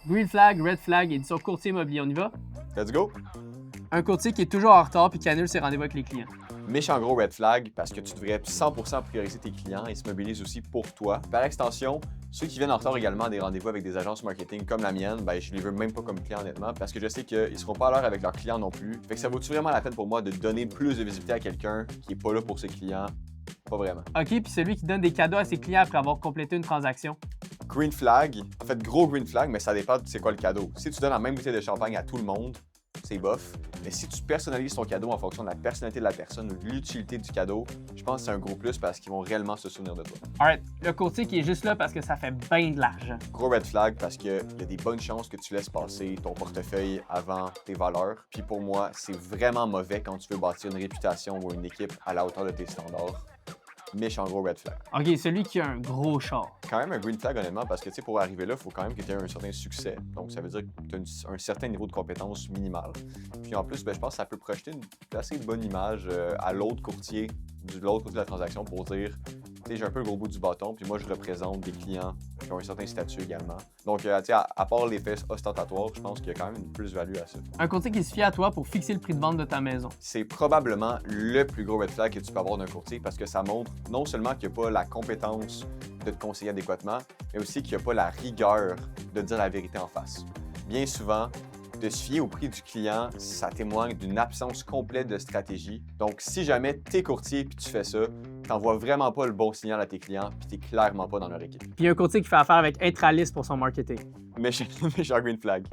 Green flag, red flag, édition courtier immobilier, on y va? Let's go! Un courtier qui est toujours en retard puis qui annule ses rendez-vous avec les clients. Méchant gros red flag parce que tu devrais 100% prioriser tes clients et se mobilisent aussi pour toi. Par extension, ceux qui viennent en retard également à des rendez-vous avec des agences marketing comme la mienne, ben, je les veux même pas comme clients honnêtement parce que je sais qu'ils seront pas à l'heure avec leurs clients non plus. Fait que ça vaut-tu vraiment la peine pour moi de donner plus de visibilité à quelqu'un qui est pas là pour ses clients? Pas vraiment. OK, puis celui qui donne des cadeaux à ses clients après avoir complété une transaction. Green flag, en fait gros green flag, mais ça dépend de c'est quoi le cadeau. Si tu donnes la même bouteille de champagne à tout le monde, c'est bof. Mais si tu personnalises ton cadeau en fonction de la personnalité de la personne ou de l'utilité du cadeau, je pense que c'est un gros plus parce qu'ils vont réellement se souvenir de toi. Alright, le courtier qui est juste là parce que ça fait bien de l'argent. Gros red flag parce qu'il y a des bonnes chances que tu laisses passer ton portefeuille avant tes valeurs. Puis pour moi, c'est vraiment mauvais quand tu veux bâtir une réputation ou une équipe à la hauteur de tes standards. Méchant gros red flag. OK, celui qui a un gros char. Quand même un green flag honnêtement parce que tu sais pour arriver là, il faut quand même que tu aies un certain succès. Donc ça veut dire que tu as un certain niveau de compétence minimale. Puis en plus, ben, je pense que ça peut projeter une assez bonne image à l'autre courtier, de l'autre côté de la transaction pour dire tu sais, j'ai un peu le gros bout du bâton, puis moi je représente des clients qui ont un certain statut également. Donc tu sais, à part l'effet ostentatoire, je pense qu'il y a quand même une plus-value à ça. Un courtier qui se fie à toi pour fixer le prix de vente de ta maison. C'est probablement le plus gros red flag que tu peux avoir d'un courtier parce que ça montre non seulement qu'il n'y a pas la compétence de te conseiller adéquatement, mais aussi qu'il n'y a pas la rigueur de dire la vérité en face. Bien souvent, de se fier au prix du client, ça témoigne d'une absence complète de stratégie. Donc, si jamais tu es courtier et tu fais ça, tu n'envoies vraiment pas le bon signal à tes clients puis tu n'es clairement pas dans leur équipe. Puis un courtier qui fait affaire avec Intralis pour son marketing. Méchant green flag.